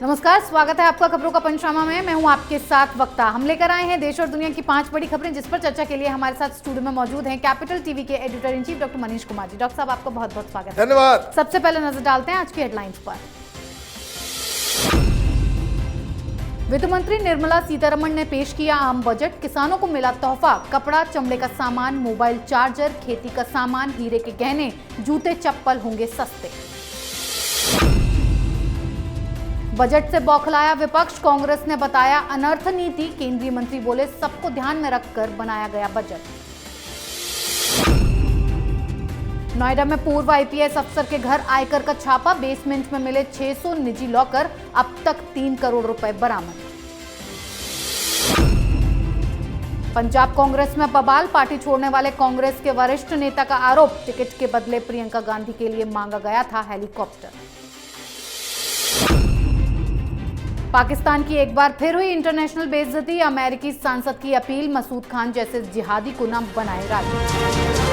नमस्कार, स्वागत है आपका खबरों का पंचनामा में। मैं हूं आपके साथ वक्ता। हम लेकर आए हैं देश और दुनिया की 5 बड़ी खबरें, जिस पर चर्चा के लिए हमारे साथ स्टूडियो में मौजूद हैं कैपिटल टीवी के editor in chief doctor Manish Kumar ji. Doctor साहब, आपका बहुत बहुत स्वागत है। धन्यवाद। सबसे पहले नजर डालते हैं आज की हेडलाइंस पर। वित्त मंत्री निर्मला सीतारमण ने पेश किया आम बजट। किसानों को मिला तोहफा, कपड़ा, चमड़े का सामान, मोबाइल चार्जर, खेती का सामान, हीरे के गहने, जूते चप्पल होंगे सस्ते। बजट से बौखलाया विपक्ष, कांग्रेस ने बताया अनर्थ नीति। केंद्रीय मंत्री बोले सबको ध्यान में रखकर बनाया गया बजट। नोएडा में पूर्व आईपीएस अफसर के घर आयकर का छापा, बेसमेंट में मिले 600 निजी लॉकर, अब तक 3 करोड़ रुपए बरामद। पंजाब कांग्रेस में बवाल, पार्टी छोड़ने वाले कांग्रेस के वरिष्ठ नेता का आरोप, टिकट के बदले प्रियंका गांधी के लिए मांगा गया था हेलीकॉप्टर। पाकिस्तान की एक बार फिर हुई इंटरनेशनल बेइज्जती, अमेरिकी सांसद की अपील, मसूद खान जैसे जिहादी को न बनाए राजनीति।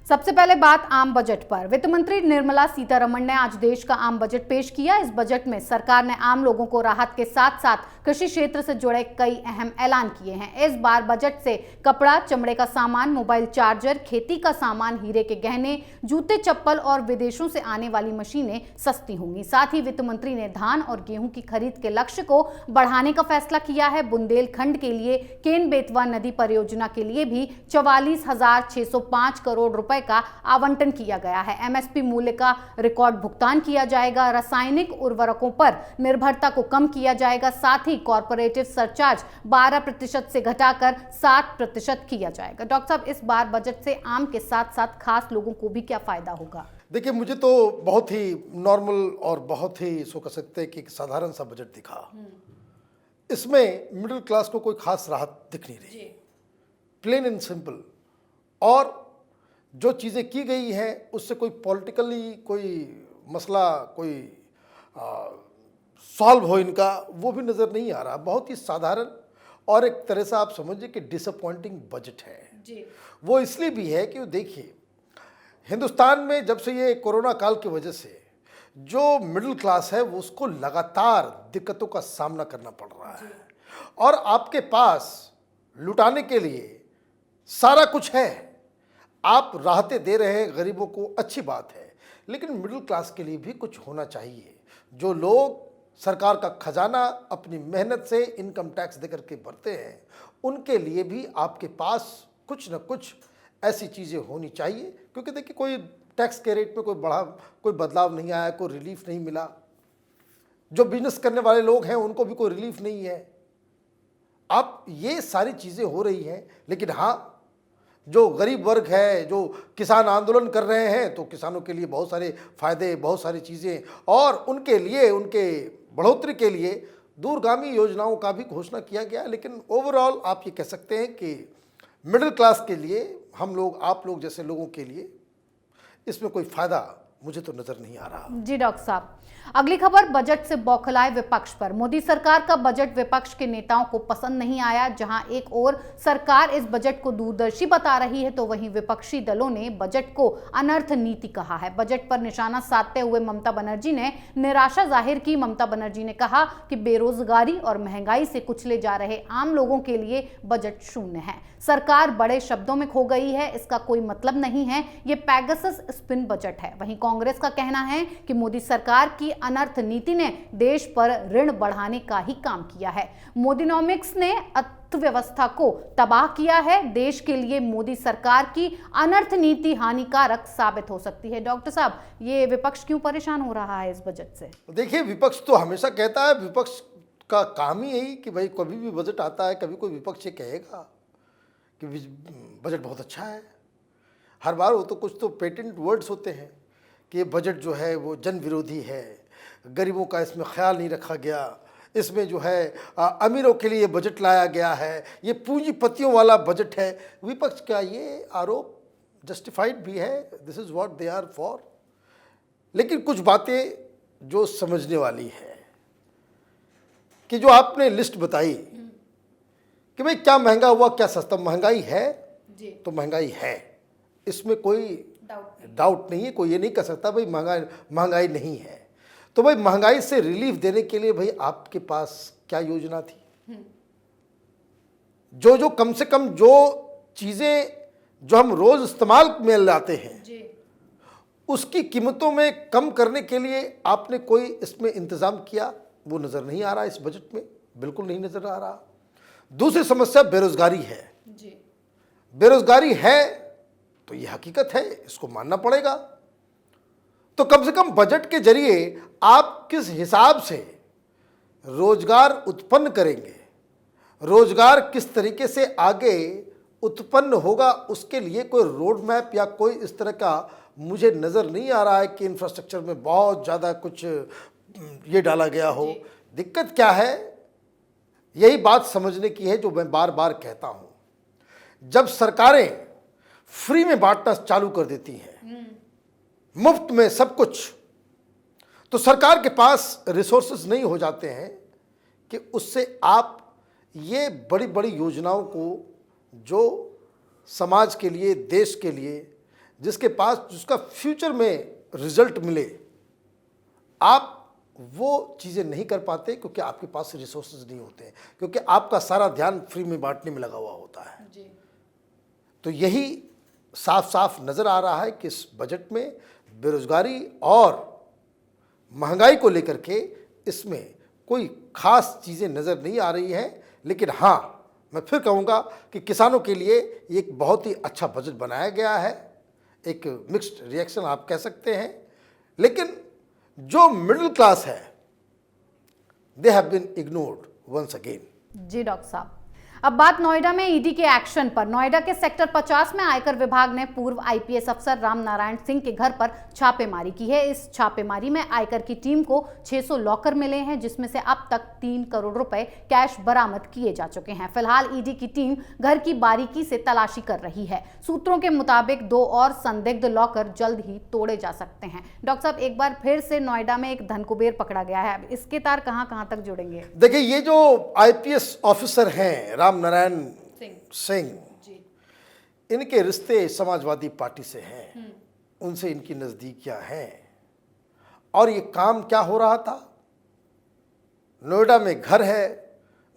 सबसे पहले बात आम बजट पर। वित्त मंत्री निर्मला सीतारमण ने आज देश का आम बजट पेश किया। इस बजट में सरकार ने आम लोगों को राहत के साथ साथ कृषि क्षेत्र से जुड़े कई अहम ऐलान किए हैं। इस बार बजट से कपड़ा, चमड़े का सामान, मोबाइल चार्जर, खेती का सामान, हीरे के गहने, जूते चप्पल और विदेशों से आने वाली मशीनें सस्ती होंगी। साथ ही वित्त मंत्री ने धान और गेहूं की खरीद के लक्ष्य को बढ़ाने का फैसला किया है। बुंदेलखंड के लिए केन बेतवा नदी परियोजना के लिए भी 44,605 करोड़ रुपए का आवंटन किया गया है। एमएसपी मूल्य का रिकॉर्ड भुगतान किया जाएगा। रासायनिक उर्वरकों पर निर्भरता को कम किया जाएगा। साथ ही कॉर्पोरेटिव सरचार्ज 12% से घटाकर 7% किया जाएगा। डॉक्टर साहब, इस बार बजट से आम के साथ साथ खास लोगों को भी क्या फायदा होगा? देखिए, मुझे तो बहुत ही नॉर्मल और बहुत ही इसको कह सकते हैं कि एक साधारण सा बजट दिखा। इसमें मिडिल क्लास को कोई खास राहत दिख नहीं रही, प्लेन एंड सिंपल। और जो चीज़ें की गई हैं उससे कोई पॉलिटिकली कोई मसला कोई सॉल्व हो इनका, वो भी नज़र नहीं आ रहा। बहुत ही साधारण और एक तरह से आप समझिए कि डिसअपॉइंटिंग बजट है जी। वो इसलिए भी है कि देखिए, हिंदुस्तान में जब से ये कोरोना काल की वजह से जो मिडिल क्लास है वो उसको लगातार दिक्कतों का सामना करना पड़ रहा है। और आपके पास लुटाने के लिए सारा कुछ है, आप राहतें दे रहे हैं गरीबों को, अच्छी बात है, लेकिन मिडिल क्लास के लिए भी कुछ होना चाहिए। जो लोग सरकार का खजाना अपनी मेहनत से इनकम टैक्स देकर के भरते हैं, उनके लिए भी आपके पास कुछ न कुछ ऐसी चीज़ें होनी चाहिए। क्योंकि देखिए, कोई टैक्स के रेट में कोई बदलाव नहीं आया, कोई रिलीफ नहीं मिला। जो बिजनेस करने वाले लोग हैं उनको भी कोई रिलीफ नहीं है। अब ये सारी चीज़ें हो रही हैं, लेकिन हाँ, जो गरीब वर्ग है, जो किसान आंदोलन कर रहे हैं, तो किसानों के लिए बहुत सारे फायदे, बहुत सारी चीज़ें, और उनके लिए, उनके बढ़ोतरी के लिए दूरगामी योजनाओं का भी घोषणा किया गया। लेकिन ओवरऑल आप ये कह सकते हैं कि मिडिल क्लास के लिए, हम लोग, आप लोग जैसे लोगों के लिए इसमें कोई फ़ायदा मुझे तो नजर नहीं आ रहा। जी डॉक्टर साहब, अगली खबर बजट से बौखलाए विपक्ष पर। मोदी सरकार का बजट विपक्ष के नेताओं को पसंद नहीं आया। जहां एक ओर सरकार इस बजट को दूरदर्शी बता रही है, तो वहीं विपक्षी दलों ने बजट को अनर्थ नीति कहा है। बजट पर निशाना साधते हुए ममता बनर्जी ने निराशा जाहिर की। ममता बनर्जी ने कहा कि बेरोजगारी और महंगाई से कुचले जा रहे आम लोगों के लिए बजट शून्य है। सरकार बड़े शब्दों में खो गई है, इसका कोई मतलब नहीं है, ये पैगासस स्पिन बजट है। वहीं कांग्रेस का कहना है कि मोदी सरकार की अनर्थ नीति ने देश पर ऋण बढ़ाने का ही काम किया है। मोदीनॉमिक्स ने अर्थव्यवस्था को तबाह किया है। देश के लिए मोदी सरकार की अनर्थ नीति हानिकारक साबित हो सकती है। डॉक्टर साहब, ये विपक्ष क्यों परेशान हो रहा है इस बजट से? देखिए, विपक्ष तो हमेशा कहता है, विपक्ष का काम ही यही कि भाई कभी भी बजट आता है, कभी कोई विपक्ष ये कहेगा कि बजट बहुत अच्छा है। हर बार वो तो कुछ तो पेटेंट वर्ड्स होते हैं कि ये बजट जो है वो जन विरोधी है, गरीबों का इसमें ख्याल नहीं रखा गया, इसमें जो है अमीरों के लिए बजट लाया गया है, ये पूंजीपतियों वाला बजट है। विपक्ष का ये आरोप जस्टिफाइड भी है, this is what they are for. लेकिन कुछ बातें जो समझने वाली है कि जो आपने लिस्ट बताई कि भाई क्या महंगा हुआ क्या सस्ता, महंगाई है जी। तो महंगाई है, इसमें कोई डाउट नहीं है, कोई ये नहीं कह सकता भाई महंगाई नहीं है। तो भाई महंगाई से रिलीफ देने के लिए भाई आपके पास क्या योजना थी? जो कम से कम जो चीजें जो हम रोज इस्तेमाल में लाते हैं उसकी कीमतों में कम करने के लिए आपने कोई इसमें इंतजाम किया? वो नजर नहीं आ रहा इस बजट में, बिल्कुल नहीं नजर आ रहा। दूसरी समस्या बेरोजगारी है। बेरोजगारी है तो ये हकीकत है, इसको मानना पड़ेगा। तो कम से कम बजट के जरिए आप किस हिसाब से रोजगार उत्पन्न करेंगे, रोजगार किस तरीके से आगे उत्पन्न होगा, उसके लिए कोई रोड मैप या कोई इस तरह का मुझे नज़र नहीं आ रहा है कि इंफ्रास्ट्रक्चर में बहुत ज़्यादा कुछ ये डाला गया हो। दिक्कत क्या है, यही बात समझने की है जो मैं बार बार कहता हूँ। जब सरकारें फ्री में बांटना चालू कर देती हैं, मुफ्त में सब कुछ, तो सरकार के पास रिसोर्सेज नहीं हो जाते हैं कि उससे आप ये बड़ी बड़ी योजनाओं को जो समाज के लिए, देश के लिए, जिसका फ्यूचर में रिजल्ट मिले, आप वो चीज़ें नहीं कर पाते क्योंकि आपके पास रिसोर्सेज नहीं होते हैं, क्योंकि आपका सारा ध्यान फ्री में बांटने में लगा हुआ होता है। तो यही साफ साफ नज़र आ रहा है कि इस बजट में बेरोजगारी और महंगाई को लेकर के इसमें कोई खास चीज़ें नज़र नहीं आ रही हैं। लेकिन हाँ, मैं फिर कहूँगा कि किसानों के लिए ये एक बहुत ही अच्छा बजट बनाया गया है। एक मिक्स्ड रिएक्शन आप कह सकते हैं, लेकिन जो मिडिल क्लास है, they have been ignored once again. जी डॉक्टर साहब, अब बात नोएडा में ईडी के एक्शन पर। नोएडा के सेक्टर 50 में आयकर विभाग ने पूर्व आईपीएस अफसर राम नारायण सिंह के घर पर छापेमारी की है। इस छापेमारी में आयकर की टीम को 600 लॉकर मिले हैं, जिसमें से अब तक 3 करोड़ रुपए कैश बरामद किए जा चुके हैं। फिलहाल ईडी की टीम घर की बारीकी से तलाशी कर रही है। सूत्रों के मुताबिक 2 और संदिग्ध लॉकर जल्द ही तोड़े जा सकते हैं। डॉक्टर साहब, एक बार फिर से नोएडा में एक धनकुबेर पकड़ा गया है, इसके तार कहां तक जुड़ेंगे? देखिए, ये जो आईपीएस ऑफिसर हैं राम नारायण सिंह, इनके रिश्ते समाजवादी पार्टी से हैं, उनसे इनकी नजदीकियां हैं। और ये काम क्या हो रहा था, नोएडा में घर है,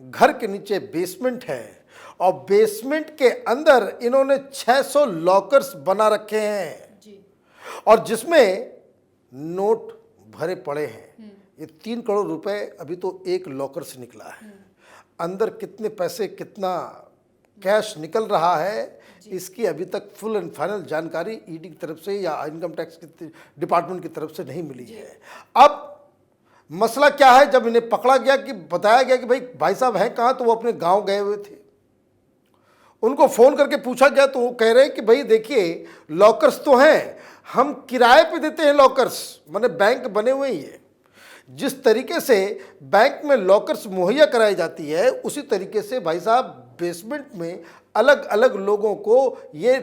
घर के नीचे बेसमेंट है और बेसमेंट के अंदर इन्होंने 600 लॉकर्स बना रखे हैं और जिसमें नोट भरे पड़े हैं। ये 3 करोड़ रुपए अभी तो एक लॉकर से निकला है। अंदर कितने पैसे, कितना कैश निकल रहा है, इसकी अभी तक फुल एंड फाइनल जानकारी ईडी की तरफ से या इनकम टैक्स डिपार्टमेंट की तरफ से नहीं मिली है। अब मसला क्या है, जब इन्हें पकड़ा गया कि बताया गया कि भाई साहब हैं कहाँ, तो वो अपने गांव गए हुए थे। उनको फ़ोन करके पूछा गया तो वो कह रहे हैं कि भाई देखिए, लॉकर्स तो हैं, हम किराए पे देते हैं लॉकर्स, माने बैंक बने हुए ही है। जिस तरीके से बैंक में लॉकर्स मुहैया कराई जाती है, उसी तरीके से भाई साहब बेसमेंट में अलग अलग लोगों को ये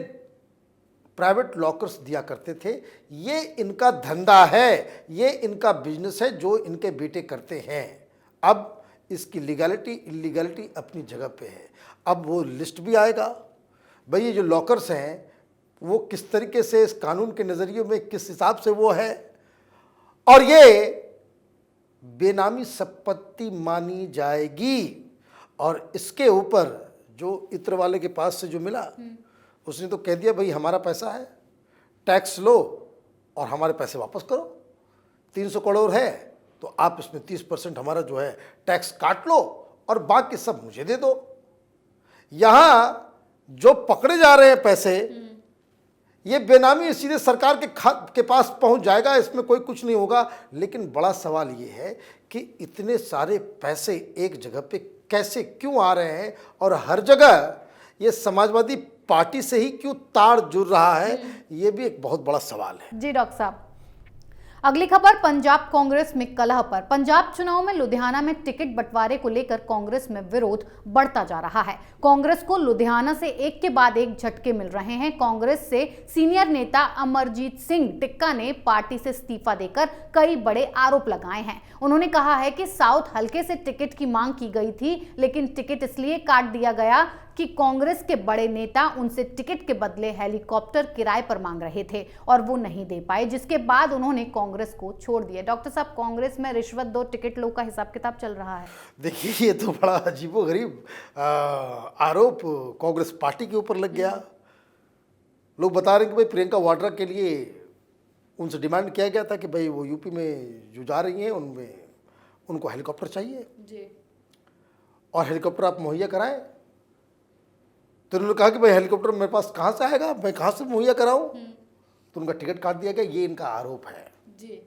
प्राइवेट लॉकर्स दिया करते थे। ये इनका धंधा है, ये इनका बिजनेस है जो इनके बेटे करते हैं। अब इसकी लीगैलिटी इलीगैलिटी अपनी जगह पे है। अब वो लिस्ट भी आएगा, भाई ये जो लॉकर्स हैं वो किस तरीके से इस कानून के नज़रिए में किस हिसाब से वो है, और ये बेनामी संपत्ति मानी जाएगी। और इसके ऊपर जो इत्र वाले के पास से जो मिला, उसने तो कह दिया भाई हमारा पैसा है, टैक्स लो और हमारे पैसे वापस करो। 300 करोड़ है तो आप इसमें 30% हमारा जो है टैक्स काट लो और बाकी सब मुझे दे दो। यहाँ जो पकड़े जा रहे हैं पैसे, ये बेनामी सीधे सरकार के पास पहुंच जाएगा, इसमें कोई कुछ नहीं होगा। लेकिन बड़ा सवाल ये है कि इतने सारे पैसे एक जगह पे कैसे क्यों आ रहे हैं और हर जगह ये समाजवादी पार्टी से ही क्यों तार जुड़ रहा है, ये भी एक बहुत बड़ा सवाल है। जी डॉक्टर साहब, अगली खबर पंजाब कांग्रेस में कलह पर। पंजाब चुनाव में लुधियाना में टिकट बंटवारे को लेकर कांग्रेस में विरोध बढ़ता जा रहा है। कांग्रेस को लुधियाना से एक के बाद एक झटके मिल रहे हैं। कांग्रेस से सीनियर नेता अमरजीत सिंह टिक्का ने पार्टी से इस्तीफा देकर कई बड़े आरोप लगाए हैं। उन्होंने कहा है कि साउथ हलके से टिकट की मांग की गई थी, लेकिन टिकट इसलिए काट दिया गया कि कांग्रेस के बड़े नेता उनसे टिकट के बदले हेलीकॉप्टर किराए पर मांग रहे थे और वो नहीं दे पाए, जिसके बाद उन्होंने कांग्रेस को छोड़ दिया। डॉक्टर साहब, कांग्रेस में रिश्वत दो टिकट लो का हिसाब किताब चल रहा है। देखिए, ये तो बड़ा अजीबोगरीब आरोप कांग्रेस पार्टी के ऊपर लग गया। लोग बता रहे हैं कि भाई प्रियंका वाड्रा के लिए उनसे डिमांड किया गया था कि भाई वो यूपी में जो जा रही हैं उनमें उनको हेलीकॉप्टर चाहिए जी, और हेलीकॉप्टर आप मुहैया कराएं। तो उन्होंने कहा कि भाई हेलीकॉप्टर मेरे पास कहाँ से आएगा, मैं कहाँ से मुहैया कराऊं। तो उनका टिकट काट दिया गया। ये इनका आरोप है जी।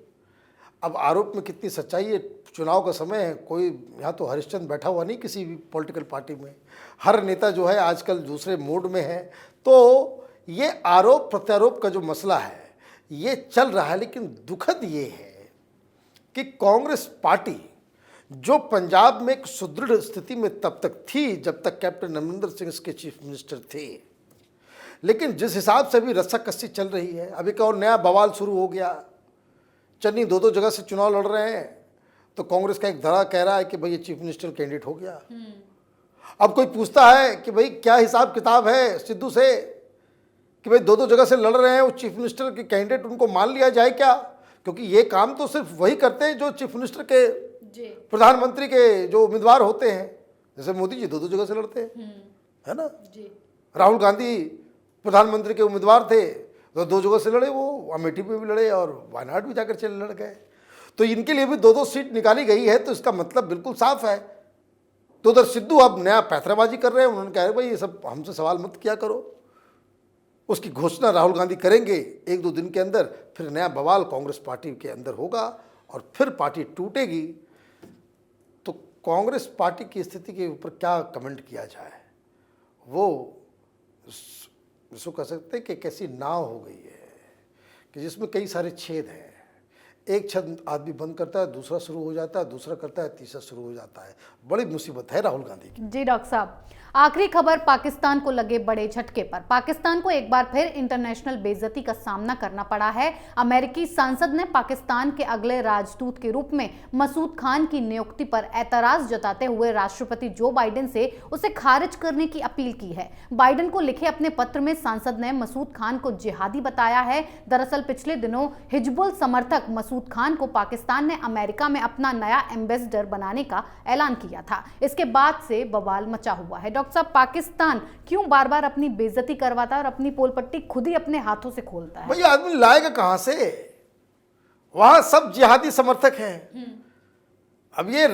अब आरोप में कितनी सच्चाई है, चुनाव का समय है, कोई यहाँ तो हरिश्चंद्र बैठा हुआ नहीं किसी भी पॉलिटिकल पार्टी में। हर नेता जो है आजकल दूसरे मोड में है। तो ये आरोप प्रत्यारोप का जो मसला है ये चल रहा है। लेकिन दुखद ये है कि कांग्रेस पार्टी जो पंजाब में एक सुदृढ़ स्थिति में तब तक थी जब तक कैप्टन अमरिंदर सिंह इसके चीफ मिनिस्टर थे, लेकिन जिस हिसाब से अभी रस्साकस्सी चल रही है, अभी एक और नया बवाल शुरू हो गया। चन्नी दो जगह से चुनाव लड़ रहे हैं, तो कांग्रेस का एक धड़ा कह रहा है कि भाई ये चीफ मिनिस्टर कैंडिडेट हो गया। अब कोई पूछता है कि भाई क्या हिसाब किताब है सिद्धू से कि भाई दो जगह से लड़ रहे हैं, वो चीफ मिनिस्टर के कैंडिडेट उनको मान लिया जाए क्या? क्योंकि ये काम तो सिर्फ वही करते हैं जो चीफ मिनिस्टर के, प्रधानमंत्री के जो उम्मीदवार होते हैं। जैसे मोदी जी दो जगह से लड़ते हैं, है ना जी। राहुल गांधी प्रधानमंत्री के उम्मीदवार थे तो दो जगह से लड़े, वो अमेठी में भी लड़े और वायनाड भी जाकर चले लड़ गए। तो इनके लिए भी दो सीट निकाली गई है। तो इसका मतलब बिल्कुल साफ है। तो उधर सिद्धू अब नया पैंतराबाजी कर रहे हैं। उन्होंने कहा भाई ये सब हमसे सवाल मत किया करो। उसकी घोषणा राहुल गांधी करेंगे 1-2 दिन के अंदर, फिर नया बवाल कांग्रेस पार्टी के अंदर होगा और फिर पार्टी टूटेगी। तो कांग्रेस पार्टी की स्थिति के ऊपर क्या कमेंट किया जाए। वो इसको कह सकते हैं कि कैसी नाव हो गई है कि जिसमें कई सारे छेद हैं। एक छेद आदमी बंद करता है, दूसरा शुरू हो जाता है, दूसरा करता है, तीसरा शुरू हो जाता है। बड़ी मुसीबत है राहुल गांधी की। जी डॉक्टर साहब, आखिरी खबर पाकिस्तान को लगे बड़े झटके पर। पाकिस्तान को एक बार फिर इंटरनेशनल बेइज्जती का सामना करना पड़ा है। अमेरिकी संसद ने पाकिस्तान के अगले राजदूत के रूप में मसूद खान की नियुक्ति पर एतराज जताते हुए राष्ट्रपति जो बाइडेन से उसे खारिज करने की अपील की है। बाइडेन को लिखे अपने पत्र में सांसद ने मसूद खान को जिहादी बताया है। दरअसल पिछले दिनों हिजबुल समर्थक मसूद खान को पाकिस्तान ने अमेरिका में अपना नया एम्बेसडर बनाने का ऐलान किया था। इसके बाद से बवाल मचा हुआ है। डॉक्टर साहब, पाकिस्तान क्यों बार बार अपनी बेइज्जती करवाता है और अपनी पोल पट्टी खुद ही अपने हाथों से खोलता है? भाई आदमी लाएगा कहां से? वहां सब जिहादी समर्थक हैं। अब ये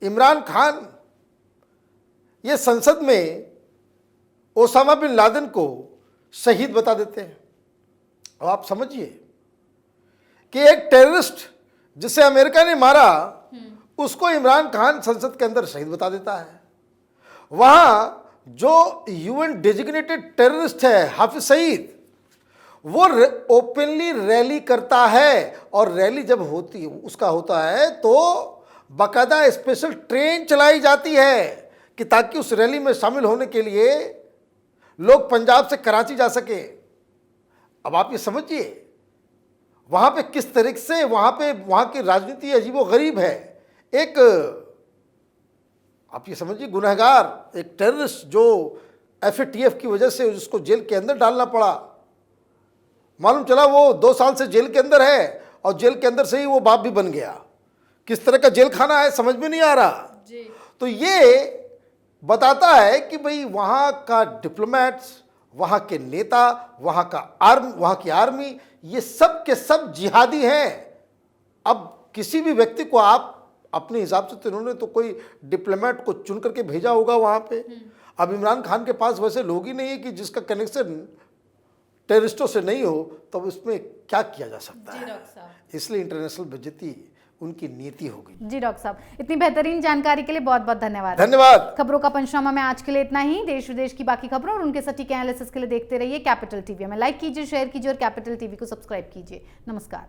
इमरान खान ये संसद में ओसामा बिन लादेन को शहीद बता देते हैं। अब आप समझिए कि एक टेररिस्ट जिसे अमेरिका ने मारा उसको इमरान खान संसद के अंदर शहीद बता देता है। वहां जो यूएन डेजिग्नेटेड टेररिस्ट है हाफिज सईद, वो ओपनली रैली करता है और रैली जब होती उसका होता है तो बाकायदा स्पेशल ट्रेन चलाई जाती है कि ताकि उस रैली में शामिल होने के लिए लोग पंजाब से कराची जा सके। अब आप ये समझिए वहां पे किस तरीके से वहां की राजनीति अजीबोगरीब है। एक आप ये समझिए गुनहगार, एक टेररिस्ट जो एफएटीएफ की वजह से उसको जेल के अंदर डालना पड़ा, मालूम चला वो 2 साल से जेल के अंदर है और जेल के अंदर से ही वो बाप भी बन गया। किस तरह का जेल खाना है समझ में नहीं आ रहा जी। तो ये बताता है कि भाई वहाँ का डिप्लोमेट्स, वहाँ के नेता, वहाँ की आर्मी, ये सब के सब जिहादी हैं। अब किसी भी व्यक्ति को आप अपने हिसाब से, तो इन्होंने तो कोई डिप्लोमेट को चुन करके भेजा होगा वहाँ पे। अब इमरान खान के पास वैसे लोग ही नहीं है कि जिसका कनेक्शन टेररिस्टों से नहीं हो, तब इसमें क्या किया जा सकता है। इसलिए इंटरनेशनल बेइज्जती उनकी नीति होगी। जी डॉक्टर साहब, इतनी बेहतरीन जानकारी के लिए बहुत बहुत धन्यवाद। धन्यवाद। खबरों का पंचनामा में आज के लिए इतना ही। देश विदेश की बाकी खबरों और उनके सटीक एनालिसिस के लिए देखते रहिए कैपिटल टीवी में। लाइक कीजिए, शेयर कीजिए और कैपिटल टीवी को सब्सक्राइब कीजिए। नमस्कार।